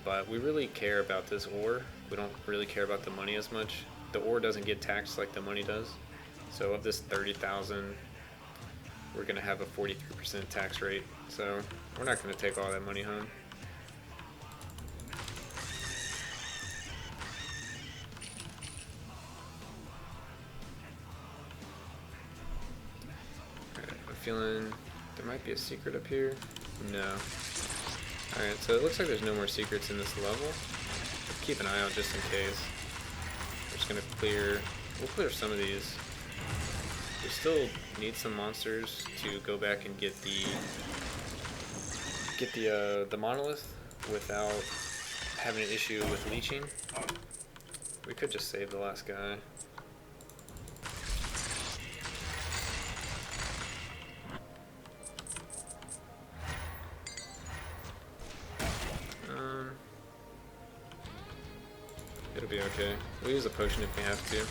But we really care about this ore. We don't really care about the money as much. The ore doesn't get taxed like the money does. So of this 30,000, we're gonna have a 43% tax rate. So we're not gonna take all that money home. Alright, I'm feeling there might be a secret up here. No. Alright, so it looks like there's no more secrets in this level. Keep an eye out just in case. We're just gonna we'll clear some of these. We still need some monsters to go back and get the monolith without having an issue with leeching. We could just save the last guy. It'll be okay. We'll use a potion if we have to.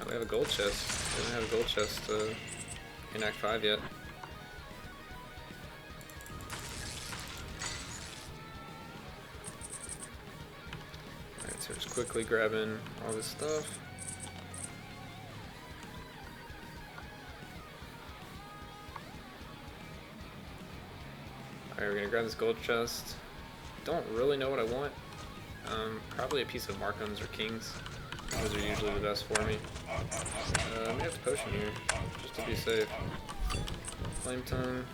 Oh, we have a gold chest. We don't have a gold chest in Act 5 yet. Alright, so just quickly grabbing all this stuff. Alright, we're gonna grab this gold chest. Don't really know what I want. Probably a piece of Markham's or King's. Those are usually the best for me. We have a potion here, just to be safe. Flame tongue.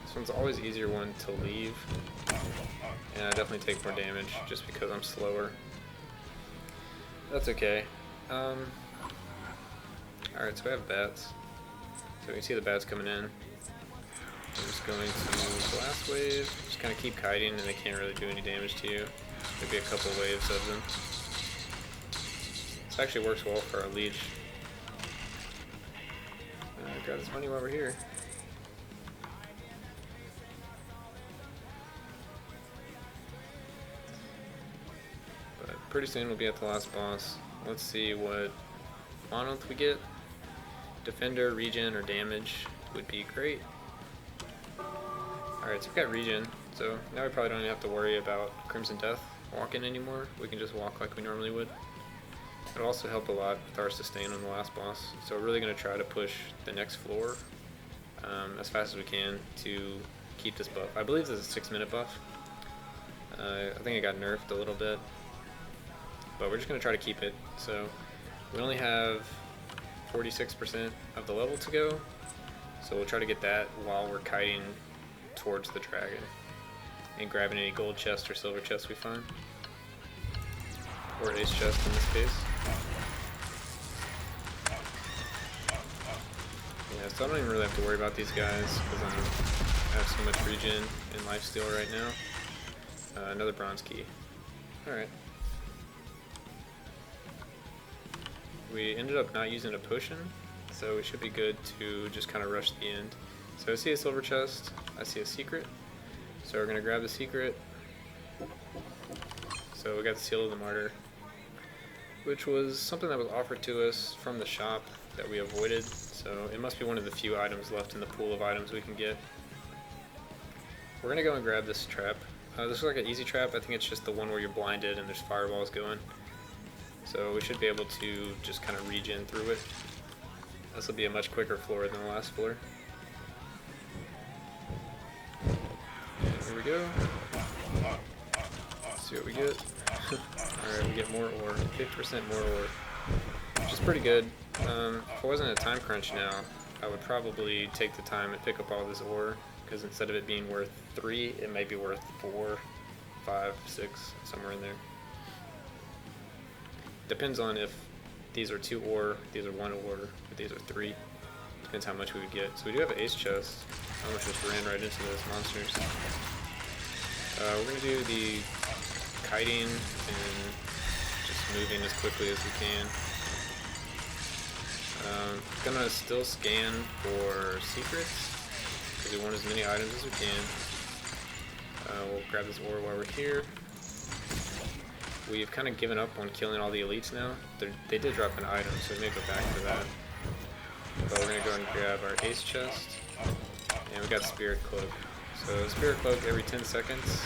This one's always easier one to leave. And I definitely take more damage just because I'm slower. That's okay. Alright, so we have bats. So we can see the bats coming in. I'm just going to blast wave, just kind of keep kiting and they can't really do any damage to you. Maybe a couple waves of them. This actually works well for our leech. Grab this money while we're here. But pretty soon we'll be at the last boss. Let's see what monolith we get. Defender, regen, or damage would be great. Alright, so we've got regen, so now we probably don't even have to worry about Crimson Death walking anymore. We can just walk like we normally would. It'll also help a lot with our sustain on the last boss, so we're really going to try to push the next floor as fast as we can to keep this buff. I believe this is a 6-minute buff. I think it got nerfed a little bit, but we're just going to try to keep it. So we only have 46% of the level to go, so we'll try to get that while we're kiting towards the dragon and grabbing any gold chest or silver chest we find, or ace chest in this case. Yeah, so I don't even really have to worry about these guys because I have so much regen and lifesteal right now. Another bronze key. Alright. We ended up not using a potion, so we should be good to just kind of rush the end. So I see a silver chest, I see a secret, so we're going to grab the secret. So we got the Seal of the Martyr, which was something that was offered to us from the shop that we avoided, so it must be one of the few items left in the pool of items we can get. we're gonna go and grab this trap. This looks like an easy trap. I think it's just the one where you're blinded and there's fireballs going. So we should be able to just kind of regen through it. This will be a much quicker floor than the last floor. And here we go. Let's see what we get. Alright, we get more ore. 50% more ore. Which is pretty good. If it wasn't a time crunch now, I would probably take the time and pick up all this ore, because instead of it being worth 3, it may be worth 4, 5, 6, somewhere in there. Depends on if these are 2 ore, these are 1 ore, but these are 3. Depends how much we would get. So we do have an ace chest. I almost just ran right into those monsters. We're going to do the kiting and just moving as quickly as we can. Gonna still scan for secrets, because we want as many items as we can. We'll grab this ore while we're here. We've kind of given up on killing all the elites now. They did drop an item, so we may go back for that. But we're gonna go and grab our ace chest, and we got spirit cloak. So spirit cloak every 10 seconds.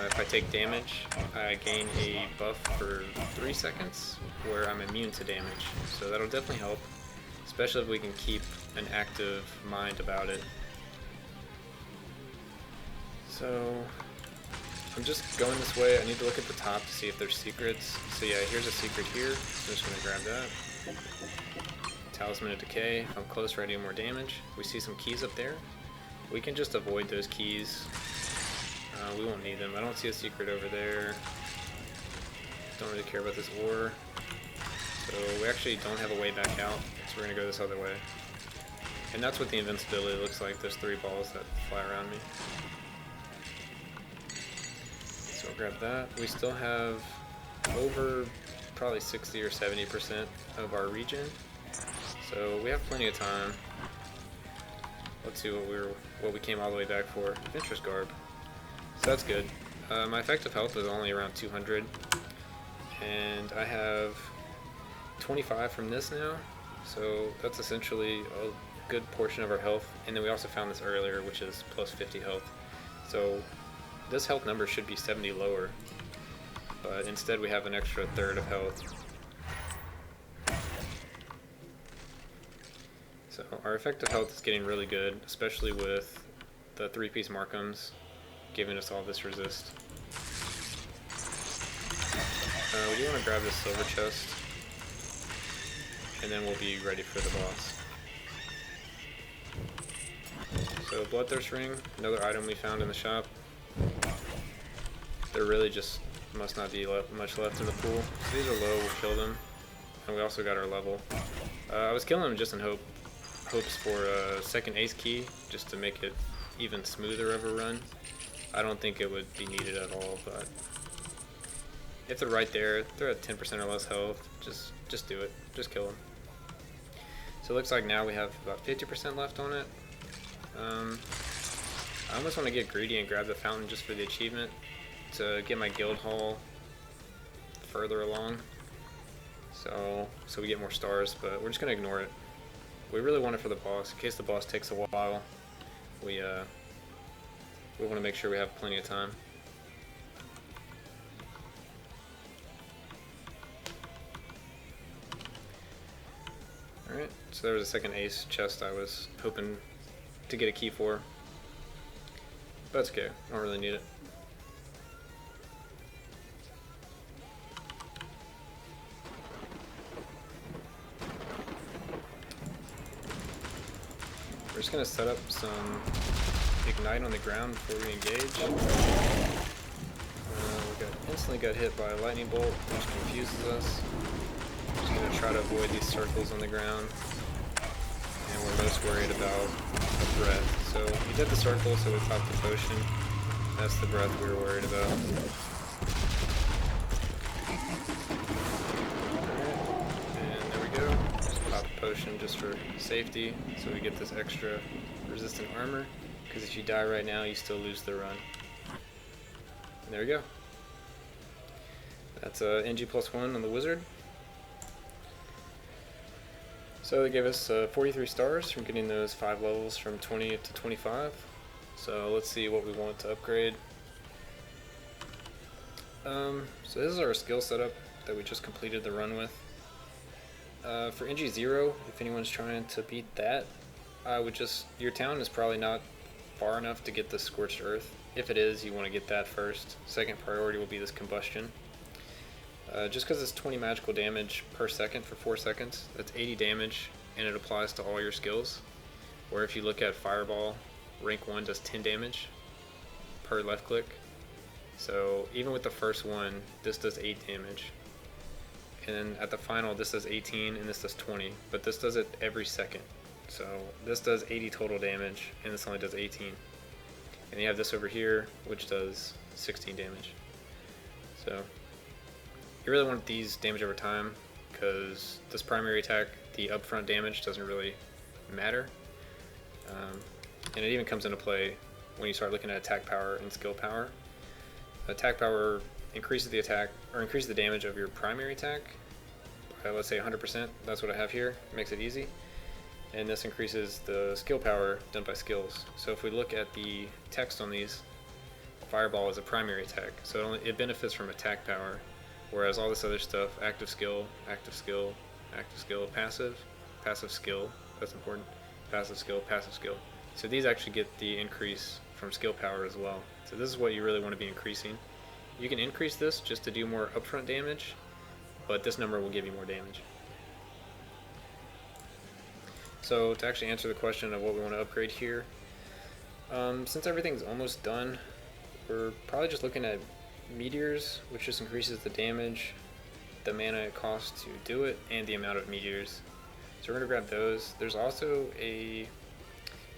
If I take damage, I gain a buff for 3 seconds where I'm immune to damage. So that'll definitely help, especially if we can keep an active mind about it. So I'm just going this way. I need to look at the top to see if there's secrets. So yeah, here's a secret here. So I'm just going to grab that. Talisman of Decay. If I'm close, I do more damage. We see some keys up there. We can just avoid those keys. We won't need them. I don't see a secret over there. Don't really care about this ore. So we actually don't have a way back out, so we're going to go this other way. And that's what the invincibility looks like, those 3 balls that fly around me. So I'll grab that. We still have over probably 60 or 70% of our regen. So we have plenty of time. Let's see what we came all the way back for. Adventurous Garb. So that's good. My effective health is only around 200, and I have 25 from this now, so that's essentially a good portion of our health. And then we also found this earlier, which is plus 50 health. So this health number should be 70 lower, but instead we have an extra third of health. So our effective health is getting really good, especially with the 3-piece Markhams giving us all this resist. We do want to grab this silver chest, and then we'll be ready for the boss. So Bloodthirst Ring, another item we found in the shop. There really just must not be much left in the pool. So these are low, we'll kill them, and we also got our level. I was killing them just in hopes for a second ace key, just to make it even smoother of a run. I don't think it would be needed at all, but if they're right there, they're at 10% or less health, just do it. Just kill them. So it looks like now we have about 50% left on it. I almost want to get greedy and grab the fountain just for the achievement to get my guild hall further along. So we get more stars, but we're just going to ignore it. We really want it for the boss. In case the boss takes a while, we want to make sure we have plenty of time. Alright, so there was a second ace chest I was hoping to get a key for. But it's okay, I don't really need it. We're just going to set up some ignite on the ground before we engage. We instantly got hit by a lightning bolt, which confuses us. Just going to try to avoid these circles on the ground. And we're most worried about the breath. So we did the circle, so we popped the potion. That's the breath we were worried about. And there we go. Just pop the potion just for safety, so we get this extra resistant armor. Because if you die right now, you still lose the run. And there we go. That's NG+1 on the wizard. So they gave us 43 stars from getting those 5 levels from 20 to 25. So let's see what we want to upgrade. So this is our skill setup that we just completed the run with. For NG0, if anyone's trying to beat that, I would just, your town is probably not far enough to get the Scorched Earth. If it is, you want to get that first. Second priority will be this Combustion. Just because it's 20 magical damage per second for 4 seconds, that's 80 damage, and it applies to all your skills. Where if you look at Fireball, rank 1 does 10 damage per left click. So even with the first one, this does 8 damage. And then at the final, this does 18 and this does 20, but this does it every second. So this does 80 total damage and this only does 18. And you have this over here, which does 16 damage. So you really want these damage over time because this primary attack, the upfront damage doesn't really matter. And it even comes into play when you start looking at attack power and skill power. Attack power increases the attack, or increases the damage of your primary attack by, let's say, 100%. That's what I have here. Makes it easy. And this increases the skill power done by skills. So if we look at the text on these, Fireball is a primary attack, so it benefits from attack power, whereas all this other stuff, active skill, active skill, active skill, passive, passive skill, that's important, passive skill, passive skill. So these actually get the increase from skill power as well. So this is what you really want to be increasing. You can increase this just to do more upfront damage, but this number will give you more damage. So to actually answer the question of what we want to upgrade here, since everything's almost done, we're probably just looking at meteors, which just increases the damage, the mana it costs to do it, and the amount of meteors. So we're going to grab those. There's also a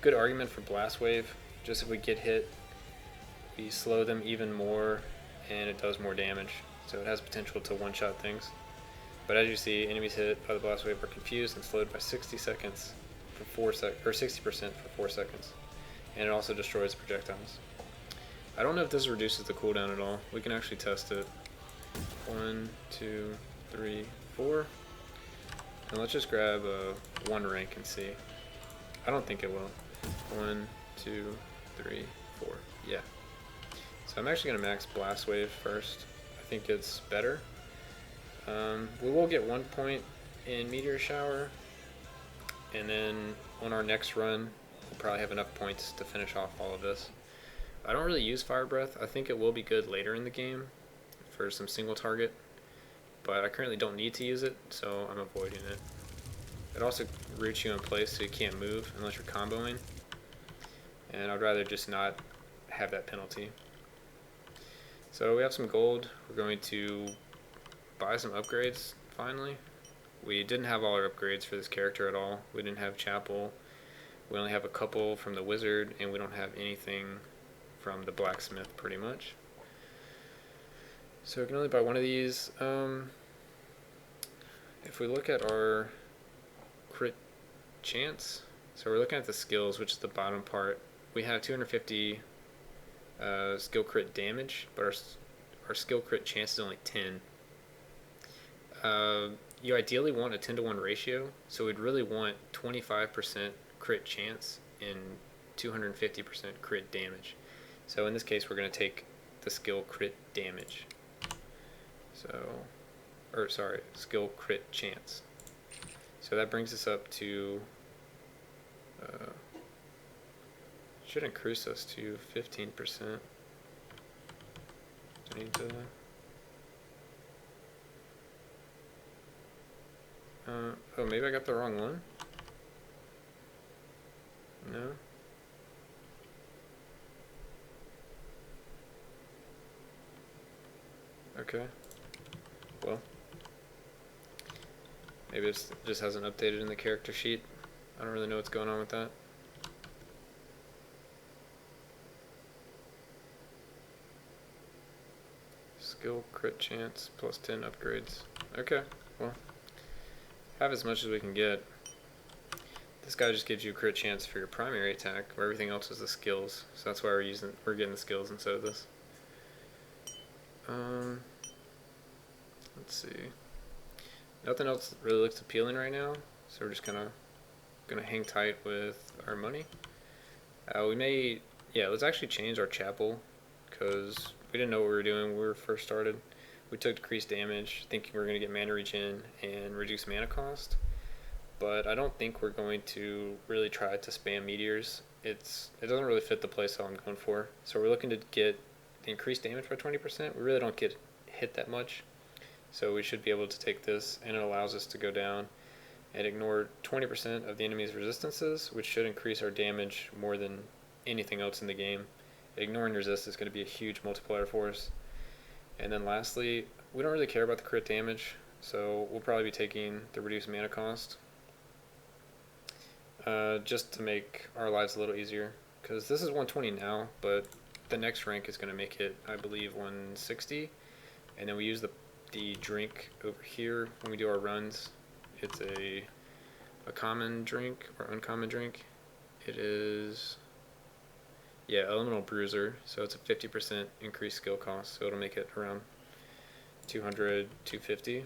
good argument for Blast Wave. Just if we get hit, we slow them even more, and it does more damage. So it has potential to one-shot things. But as you see, enemies hit by the Blast Wave are confused and slowed by 60 seconds for 60% for 4 seconds. And it also destroys projectiles. I don't know if this reduces the cooldown at all. We can actually test it. 1, 2, 3, 4. And let's just grab 1 rank and see. I don't think it will. 1, 2, 3, 4. Yeah. So I'm actually going to max Blast Wave first. I think it's better. We will get 1 point in Meteor Shower, and then on our next run, we'll probably have enough points to finish off all of this. I don't really use Fire Breath. I think it will be good later in the game for some single target, but I currently don't need to use it, so I'm avoiding it. It also roots you in place so you can't move unless you're comboing, and I'd rather just not have that penalty. So we have some gold. We're going to buy some upgrades finally. We didn't have all our upgrades for this character at all. We didn't have Chapel. We only have a couple from the Wizard, and we don't have anything from the Blacksmith pretty much. So we can only buy one of these. If we look at our crit chance, so we're looking at the skills, which is the bottom part. We have 250 skill crit damage, but our skill crit chance is only 10. You ideally want a 10-to-1 ratio, so we'd really want 25% crit chance and 250% crit damage. So in this case, we're going to take the skill crit damage. Skill crit chance. So that brings us up to, should increase us to 15%. I need to, oh, maybe I got the wrong one? No? Okay. Well, maybe it just hasn't updated in the character sheet. I don't really know what's going on with that. Skill crit chance plus 10 upgrades. Okay, well, have as much as we can get. This guy just gives you a crit chance for your primary attack, where everything else is the skills. So that's why we're getting the skills instead of this. Let's see. Nothing else really looks appealing right now, so we're just gonna hang tight with our money. We may Yeah, let's actually change our chapel, because we didn't know what we were doing when we were first started. We took decreased damage, thinking we were going to get mana regen and reduce mana cost, but I don't think we're going to really try to spam meteors. It doesn't really fit the playstyle I'm going for. So we're looking to get the increased damage by 20%. We really don't get hit that much, so we should be able to take this, and it allows us to go down and ignore 20% of the enemy's resistances, which should increase our damage more than anything else in the game. Ignoring resist is going to be a huge multiplier for us. And then lastly, we don't really care about the crit damage, so we'll probably be taking the reduced mana cost, just to make our lives a little easier, because this is 120 now, but the next rank is going to make it, I believe, 160, and then we use the drink over here when we do our runs. It's a common drink or uncommon drink. It is, yeah, Elemental Bruiser, so it's a 50% increased skill cost, so it'll make it around 200, 250.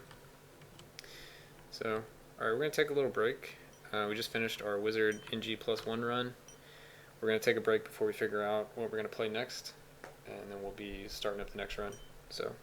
So, alright, we're going to take a little break. We just finished our Wizard NG+1 run. We're going to take a break before we figure out what we're going to play next, and then we'll be starting up the next run. So.